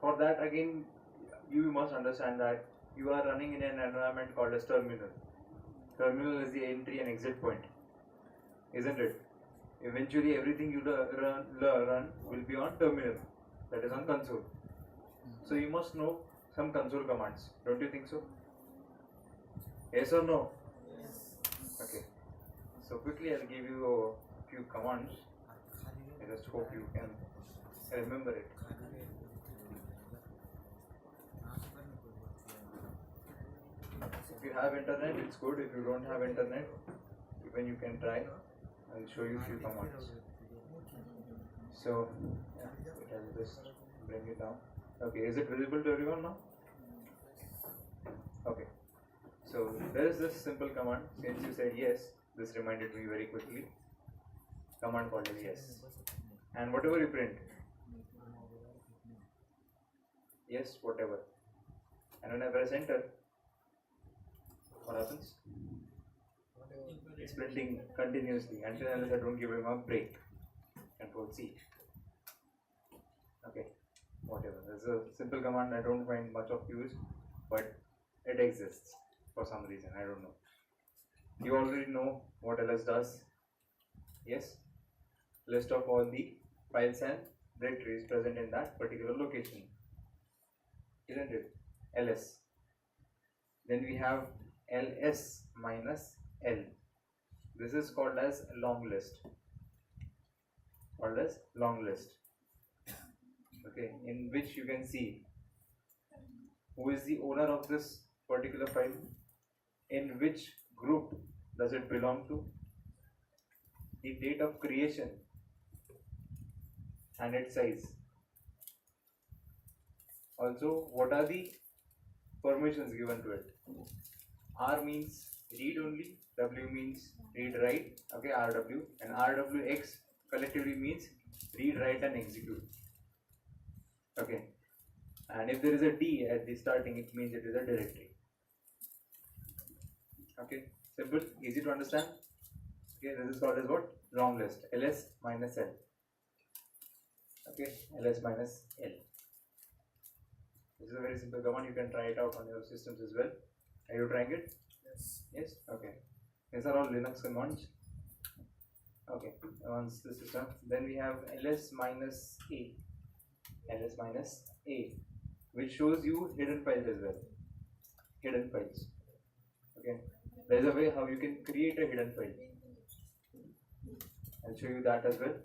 For that again, you must understand that you are running in an environment called as terminal. Terminal is the entry and exit point, isn't it? Eventually everything you run will be on terminal, that is on console. So you must know some console commands, don't you think so? Yes or no? Yes. Okay. So quickly I'll give you a few commands. I just hope you can remember it. If you have internet, it's good. If you don't have internet, even you can try. I'll show you few commands. So, yeah, I'll just bring it down. Okay, is it visible to everyone now? Okay. So there is this simple command. Since you said yes, this reminded me very quickly. Command called as yes. And whatever you print, yes, whatever. And when I press enter, what happens? It's printing continuously until unless I don't give him a break. Control C. Okay, whatever. This is a simple command. I don't find much of use, but it exists for some reason. I don't know. You already know what ls does. Yes, list of all the files and directories present in that particular location, isn't it? ls. Then we have ls minus l. This is called as long list. Okay, in which you can see who is the owner of this particular file, in which group does it belong to, the date of creation, and its size. Also, what are the permissions given to it? R means read only, W means read write, okay, RW, and RWX collectively means read write and execute. Okay, and if there is a D at the starting, it means it is a directory. Okay, simple, easy to understand. Okay, this is called as what? Long list. ls minus l. Okay, ls minus l. This is a very simple command. You can try it out on your systems as well. Are you trying it? Yes. Yes. Okay. These are all Linux commands. Okay. Once this is done, then we have ls minus a. ls minus a, which shows you hidden files as well. Hidden files. Okay. There is a way how you can create a hidden file. I'll show you that as well.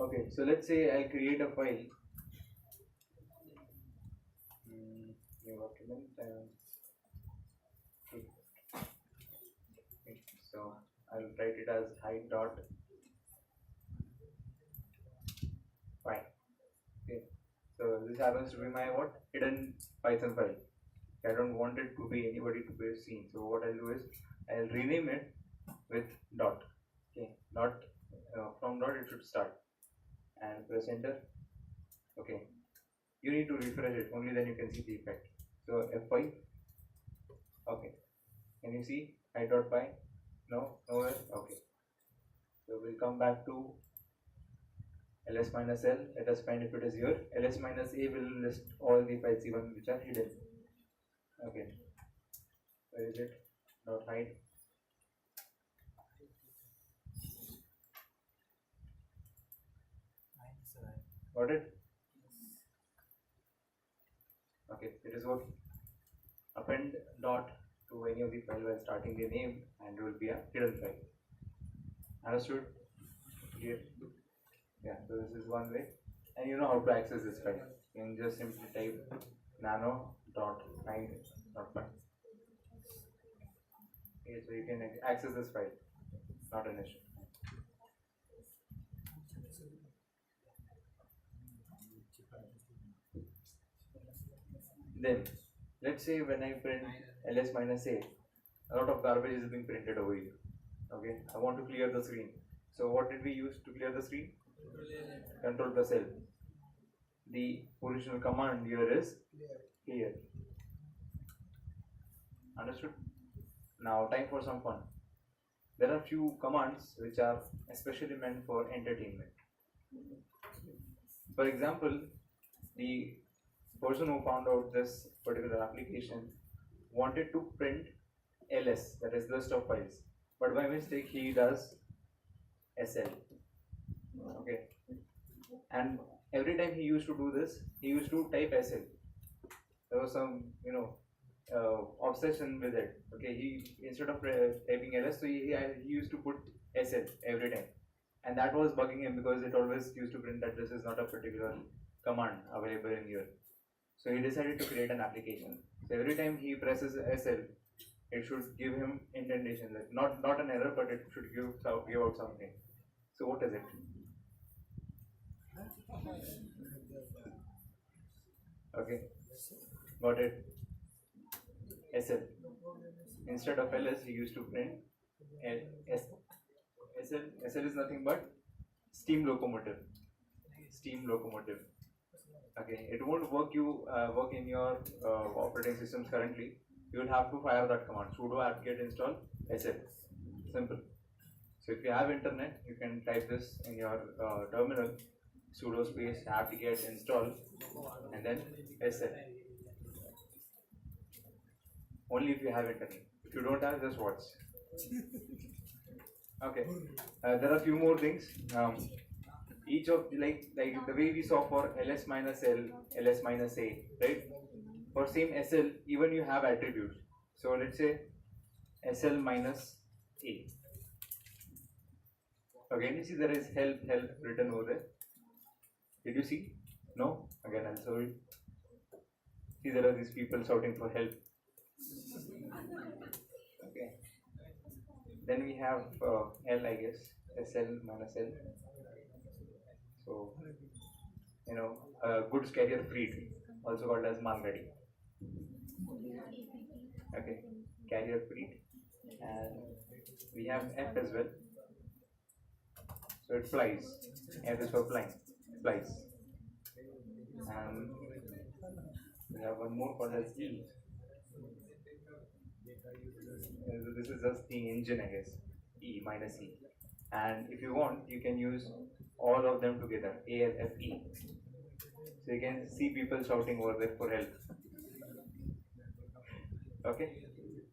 Okay, so let's say I create a file. New document. Okay. So I'll write it as hide.py. Okay. So this happens to be my what? Hidden Python file. I don't want it to be anybody to be seen. So what I'll do is I'll rename it with dot. Okay, dot from dot it should start, and press enter. Okay, you need to refresh it, only then you can see the effect. So F5. Okay, can you see hide.py? No, nowhere. Okay, so we'll come back to ls minus l. Let us find if it is here. ls minus a will list all the files even which are hidden. Okay, where is it? Dot hide. Got it? Okay, it is working. Append dot to any of the file while starting the name, and it will be a hidden file. Understood? Clear? Yeah, so this is one way. And you know how to access this file. You can just simply type nano.hide.py. Okay, so you can access this file. Not an issue. Then, let's say when I print ls minus a lot of garbage is being printed over here. Okay, I want to clear the screen. So what did we use to clear the screen? Control plus L. The original command here is clear. Understood? Now time for some fun. There are few commands which are especially meant for entertainment. For example, the person who found out this particular application wanted to print ls, that is list of files, but by mistake he does sl. Okay, and every time he used to do this, he used to type sl. There was some obsession with it. Okay, he instead of typing ls, so he used to put sl every time, and that was bugging him because it always used to print that this is not a particular command available in here. So he decided to create an application. So every time he presses SL, it should give him indentation, like not an error, but it should give out something. So what is it? Okay, got it. SL. Instead of LS, he used to print S. SL is nothing but steam locomotive. Steam locomotive. Okay, it won't work in your operating systems currently. You will have to fire that command, sudo apt-get install sl. Simple. So if you have internet, you can type this in your terminal, sudo space apt-get install and then sl. Only if you have internet. If you don't have, just watch. Okay, there are a few more things. Each of like the way we saw for ls minus l, ls minus a, right? For same sl, even you have attributes. So let's say sl minus a. Again, you see there is help written over there. Did you see? No? Again, I'll show you. See, there are these people shouting for help. Okay. Then we have L, I guess, SL minus L. So, goods carrier freight, also called as Malgadi. Okay, carrier freight. And we have F as well. So it flies. F is for flying. Flies. And we have one more called as E. This is just the engine, I guess. E minus E. And if you want, you can use all of them together. A, L, F, E. So you can see people shouting over there for help. Okay.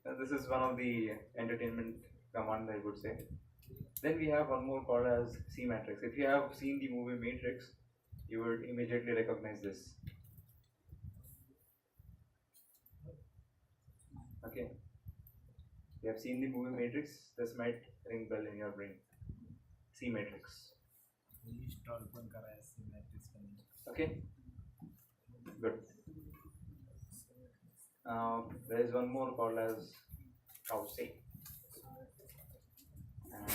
And this is one of the entertainment commands, I would say. Then we have one more called as C matrix. If you have seen the movie Matrix, you would immediately recognize this. Okay. You have seen the movie Matrix, this might ring bell in your brain. C matrix. Okay. Good. There is one more called as Kause. And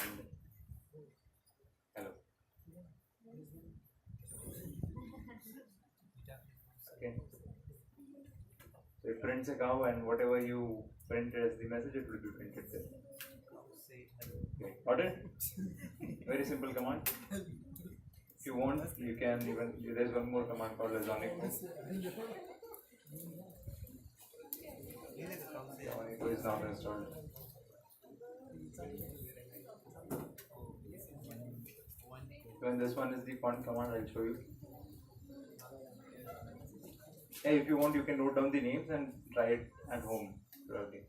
hello. Okay. So it prints a cow, and whatever you print as the message, it will be printed there. Okay. Got it? Very simple command. If you want, you can even, there's one more command called as Onico. Onico is not installed. So and this one is the font command, I'll show you. Hey, if you want, you can note down the names and try it at home. Probably.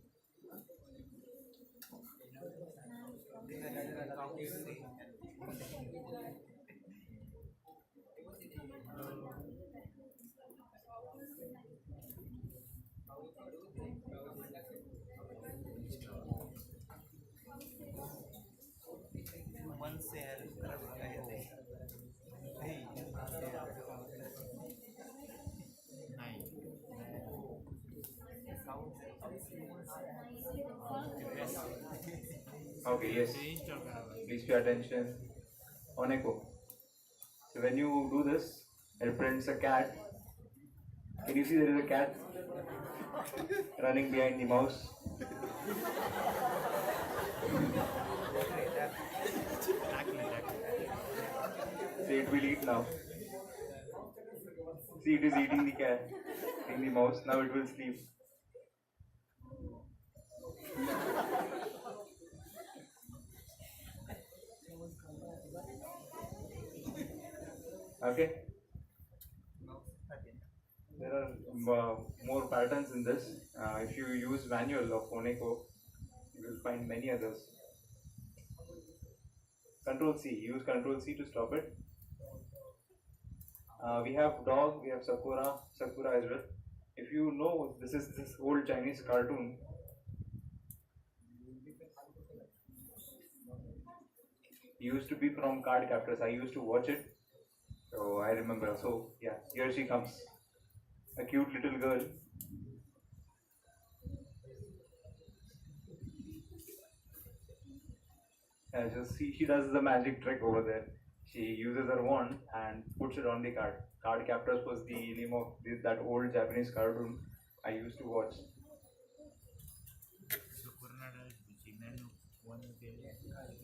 Okay, yes. Please pay attention. Oneko. So when you do this, it prints a cat. Can you see there is a cat running behind the mouse? See, it will eat now. See, it is eating the cat, eating the mouse. Now it will sleep. Okay, there are more patterns in this. If you use manual of Phonico, you will find many others. Control C, use Control C to stop it. We have dog, we have Sakura as well. If you know, this is this old Chinese cartoon. Used to be from Card Captors. I used to watch it, so I remember. So yeah, here she comes, a cute little girl. Just she does the magic trick over there. She uses her wand and puts it on the card. Card Captors was the name of that old Japanese cartoon I used to watch.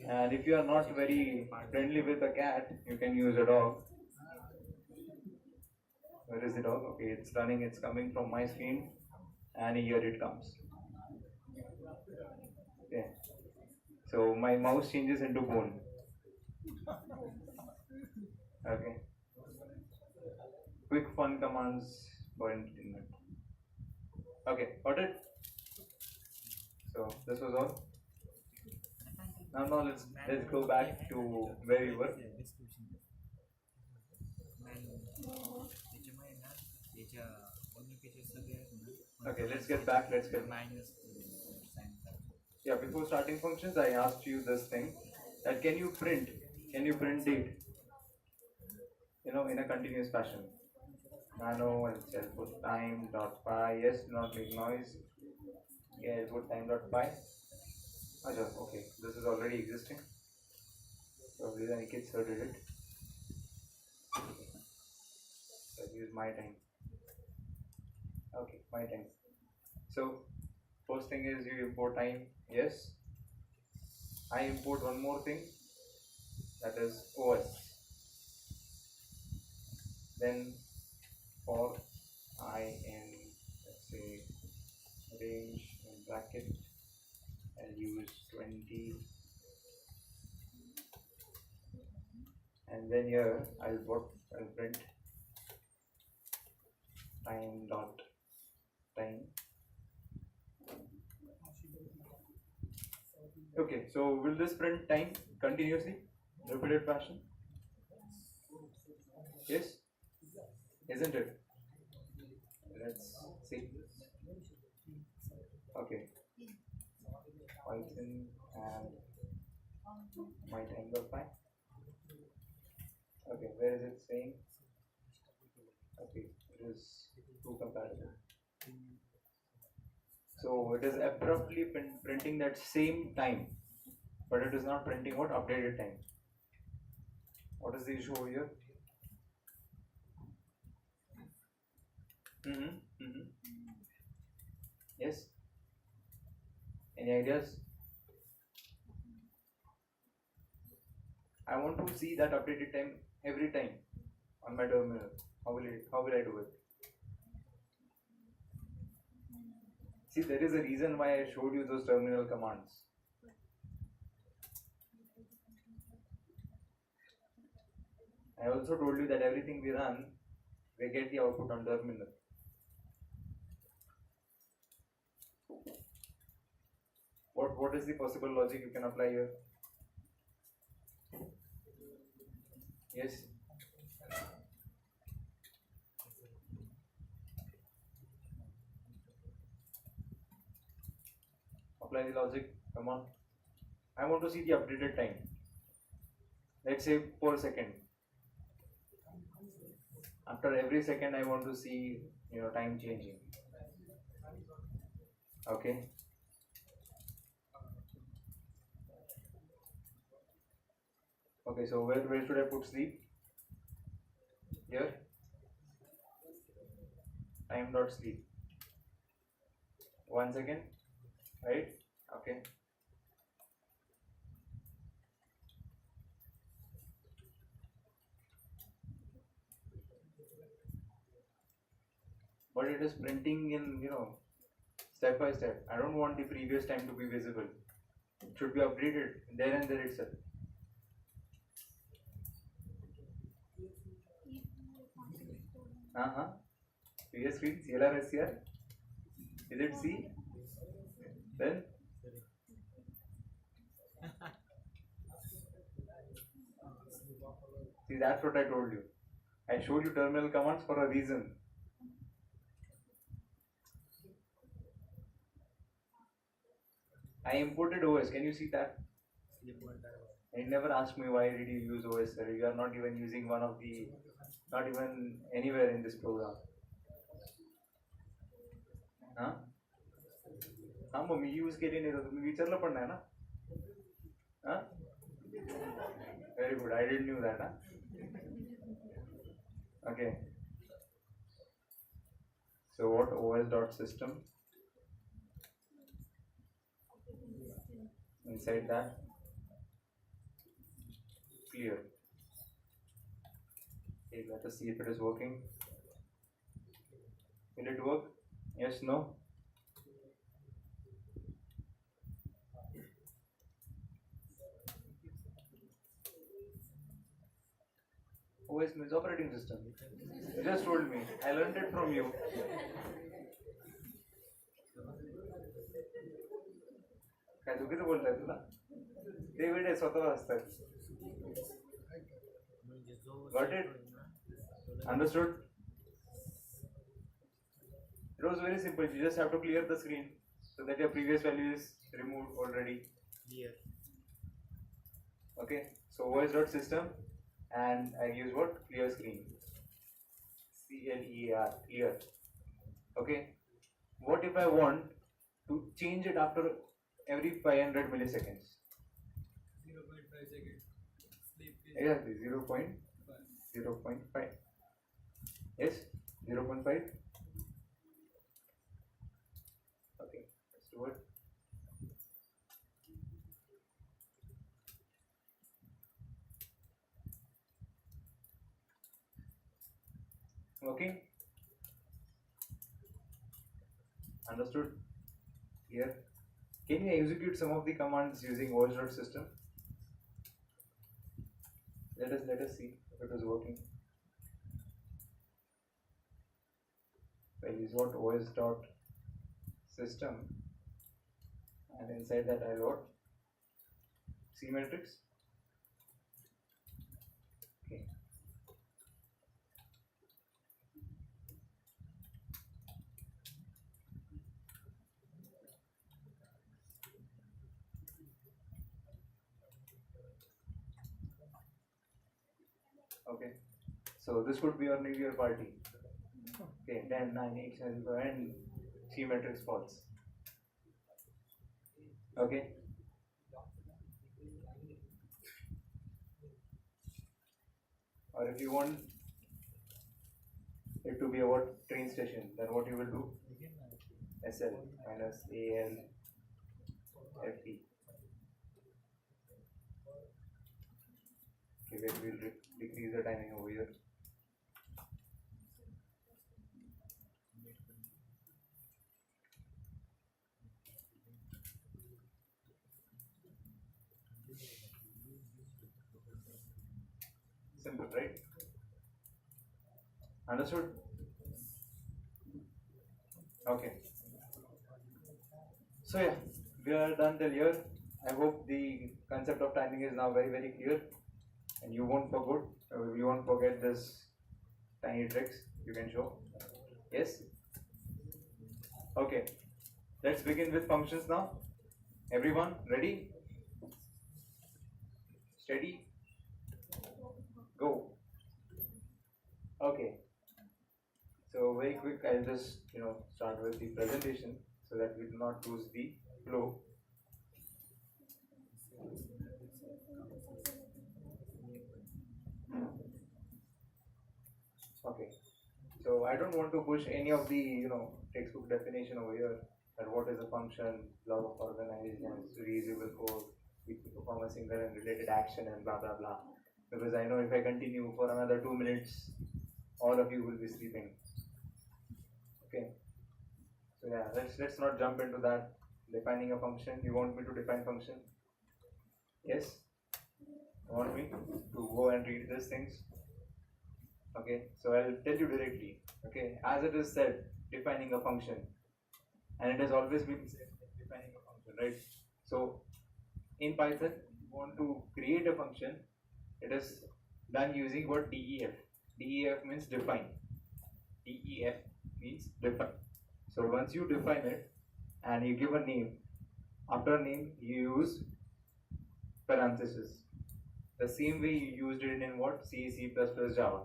And if you are not very friendly with a cat, you can use a dog. Where is the dog? Okay, it's running, it's coming from my screen, and here it comes. Okay. So my mouse changes into bone. Okay. Quick fun commands for entertainment. Okay, got it? So this was all. Now let's go back to where we were. Okay, let's get back. Yeah, before starting functions, I asked you this thing that can you print date, in a continuous fashion. Nano and shall put time dot py. Yes, not make noise. Yeah, I'll put time dot py. Okay, this is already existing. So these are kids who did it. So I'll use my time. Okay, my time. So first thing is you import time. Yes. I import one more thing, that is OS. Then for I in, let's say, range in bracket, I'll use 20, and then here I'll print time dot time. Okay, so will this print time continuously, repeated fashion? Yes, isn't it? Let's see. Okay, Python and my time.py. Okay, where is it saying? Okay, it is too compatible. So it is abruptly printing that same time, but it is not printing what updated time. What is the issue over here? Yes. Any ideas? I want to see that updated time every time on my terminal. How will I do it? See, there is a reason why I showed you those terminal commands. I also told you that everything we run, we get the output on terminal. What is the possible logic you can apply here? Yes. Apply the logic. Come on. I want to see the updated time. Let's say per second. After every second, I want to see time changing. Okay. Okay, so where should I put sleep? Here. Time dot sleep. 1 second. Right? Okay. But it is printing in step by step. I don't want the previous time to be visible. It should be updated there and there itself. Uh-huh. Previous screen, CLR, SCR. Is it C? Then see, that's what I told you. I showed you terminal commands for a reason. I imported OS. Can you see that? And never asked me why did you use OS, sir. You are not even using one of the, not even anywhere in this program. Huh? हाँ mummy use केली नाही तर तुम्ही विचारलं पण नाही ना हाँ very good. I didn't knew that. Huh? Okay. So what OS dot system? Inside that, clear. Okay, let us see if it is working. Will it work? Yes, no? OS means operating system. You just told me. I learned it from you. काय चुकीचं बोलताय तुला ते वेळ स्वतः असतात Got it? Understood? It was very simple. You just have to clear the screen so that your previous value is removed already. Clear. Okay. So OS.system and I use what? Clear screen. CLEAR. Clear. Okay. What if I want to change it after every 500 milliseconds? 0.5 seconds. Exactly. 0.5. Yes? 0.5? Okay. Let's do it. Okay. Understood? Here. Can you execute some of the commands using OS.system? Let us see if it is working. I use what OS.system and inside that I got C matrix. Okay. Okay. So this could be your New Year party. Okay, 10, 9, 8, 7, and C matrix false. Okay. Or if you want it to be a train station, then what you will do? SL minus AL FE. Okay, wait, we'll decrease the timing over here. Simple, right? Understood? Okay. So yeah, we are done till here. I hope the concept of timing is now very, very clear, and you won't forget this tiny tricks you can show. Yes. Okay. Let's begin with functions now. Everyone ready? Steady. Go. Okay. So very quick, I'll just start with the presentation so that we do not lose the flow. Okay. So I don't want to push any of the textbook definition over here. That what is a function, block of organizations, reusable code, we perform a single and related action and blah blah blah. Because I know if I continue for another 2 minutes, all of you will be sleeping. Okay. So yeah, let's not jump into that. Defining a function. You want me to define function? Yes? You want me to go and read these things? Okay, so I'll tell you directly. Okay, as it is said, defining a function, and it has always been said defining a function, right? So in Python, you want to create a function, it is done using what def. Def means define. Def means define. So once you define it and you give a name, after name you use parenthesis. The same way you used it in what? C, C++, Java.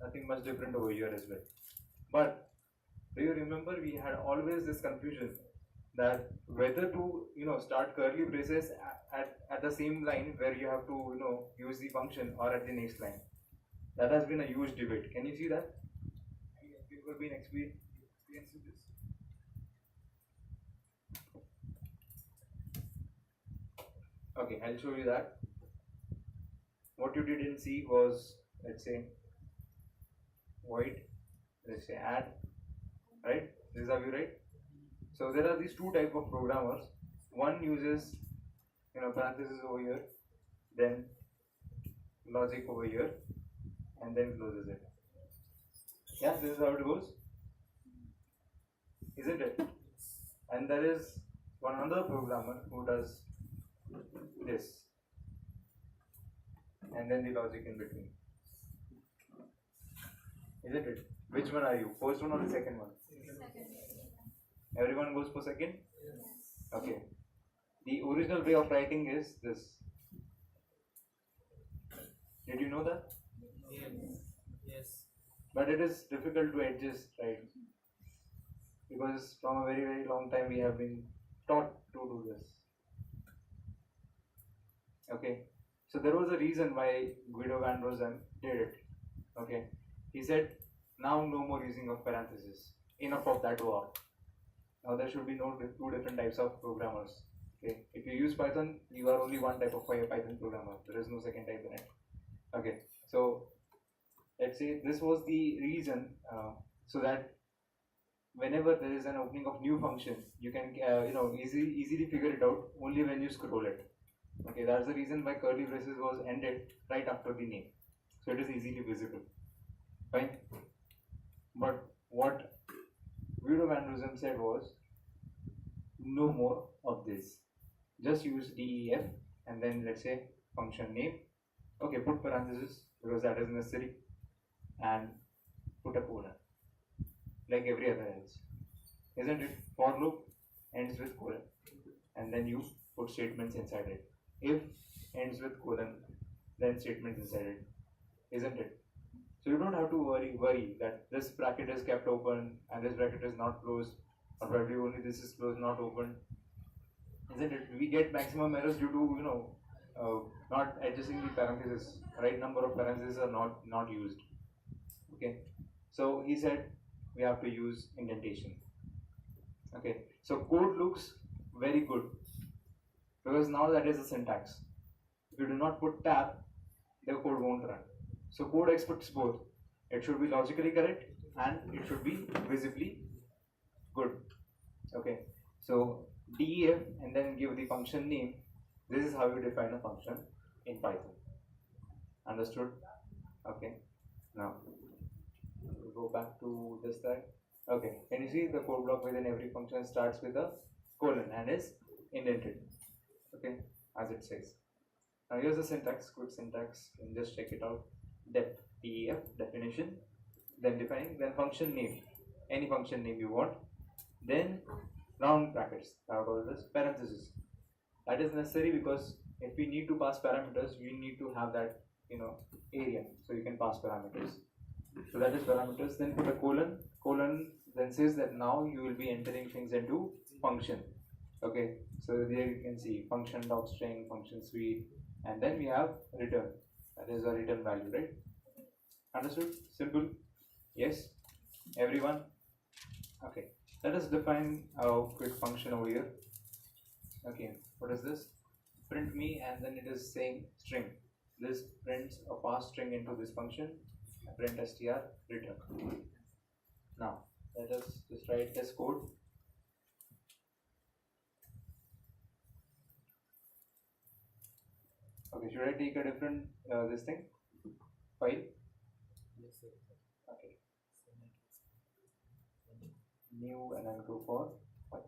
Nothing much different over here as well. But do you remember we had always this confusion that whether to start curly braces at the same line where you have to use the function or at the next line. That has been a huge debate. Can you see that? Have you ever been experienced with this? Okay, I'll show you that. What you did in C was, let's say, void, let's say add, right? This is how you write. So there are these two type of programmers. One uses parentheses over here, then logic over here, and then closes it. Yeah, this is how it goes, isn't it? And there is one other programmer who does this, and then the logic in between. Isn't it? Which one are you? First one or the second one? Everyone goes for second? Okay. The original way of writing is this. Did you know that? Yes. But it is difficult to adjust, right? Because from a very, very long time we have been taught to do this. Okay. So there was a reason why Guido van Rossum did it. Okay. He said, now no more using of parentheses. Enough of that war. Now there should be no two different types of programmers. Okay. If you use Python, you are only one type of Python programmer. There is no second type in it. Okay. So let's say this was the reason so that whenever there is an opening of new function, you can easily figure it out only when you scroll it. Okay, that's the reason why curly braces was ended right after the name, so it is easily visible. Fine. But what Guido van Rossum said was, no more of this. Just use def and then let's say function name. Okay, put parentheses because that is necessary, and put a colon like every other else, isn't it? For loop ends with colon, and then you put statements inside it. If ends with colon, then statements inside it, isn't it? So you don't have to worry that this bracket is kept open and this bracket is not closed, or probably only this is closed, not open, isn't it? We get maximum errors due to not adjusting the parentheses. Right number of parentheses are not used. Okay, so he said we have to use indentation. Okay, so code looks very good because now that is the syntax. If you do not put tab, the code won't run. So code expects both. It should be logically correct and it should be visibly good. Okay, so def and then give the function name. This is how you define a function in Python. Understood? Okay, now we'll go back to this side. Okay, can you see the code block within every function starts with a colon and is indented? Okay, as it says. Now here's the syntax, quick syntax, you can just check it out. Def, definition, then defining, then function name, any function name you want, then round brackets, now call this parentheses. That is necessary because if we need to pass parameters, we need to have that area, so you can pass parameters. So that is parameters, then put a colon then says that now you will be entering things into function. Okay, so there you can see function docstring, function suite, and then we have return, that is a return value, right? Understood? Simple? Yes? Everyone? Okay, let us define a quick function over here. Okay, what is this? Print me, and then it is saying string. This prints a pass string into this function, print str return. Now let us just write this code. Okay, should I take a different this thing file? Okay. New, and I'll go for what?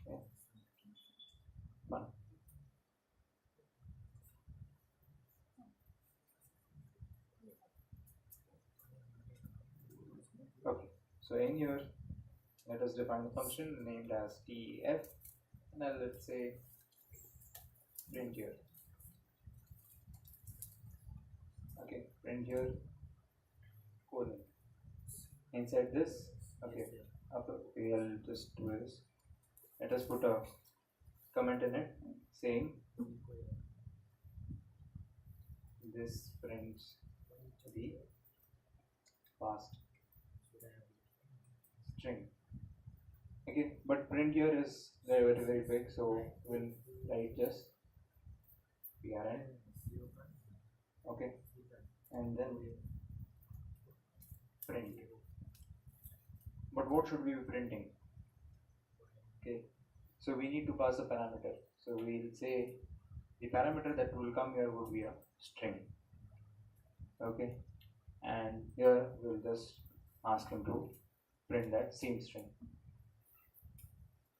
Yeah. One. Okay. So in here, let us define the function named as TF. Now let's say print here. Okay, print here colon. Inside this, okay, we'll just do this. Let us put a comment in it saying this prints the past string. Okay, but print here is very big, so we'll write just prn. Okay, and then print. But what should we be printing? Okay, so we need to pass a parameter. So we'll say the parameter that will come here would be a string. Okay, and here we'll just ask him to print that same string.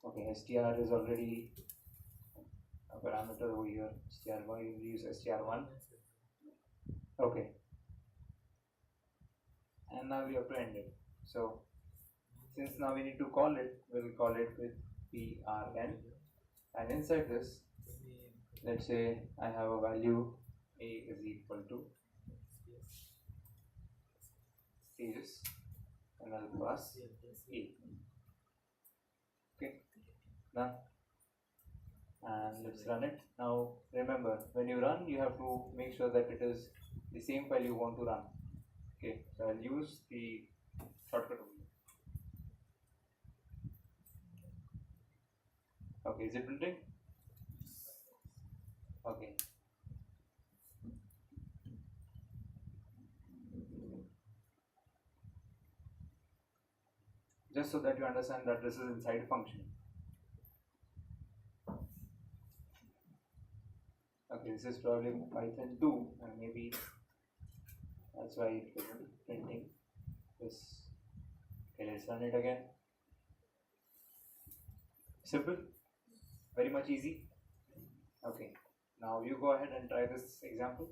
Okay, str is already a parameter over here. Str1, we'll use str1. Okay, and now we have to end it. So since now we need to call it, we'll call it with prn, and inside this, let's say I have a value a is equal to space and I'll pass a. Okay, done. And let's run it. Now remember, when you run, you have to make sure that it is the same file you want to run. Okay, so I'll use the shortcut. Okay, is it printing? Okay. Just so that you understand that this is inside function. Okay, this is probably Python 2, and maybe that's why it isn't printing this. Okay, let's run it again. Simple, very much easy. Okay, now you go ahead and try this example.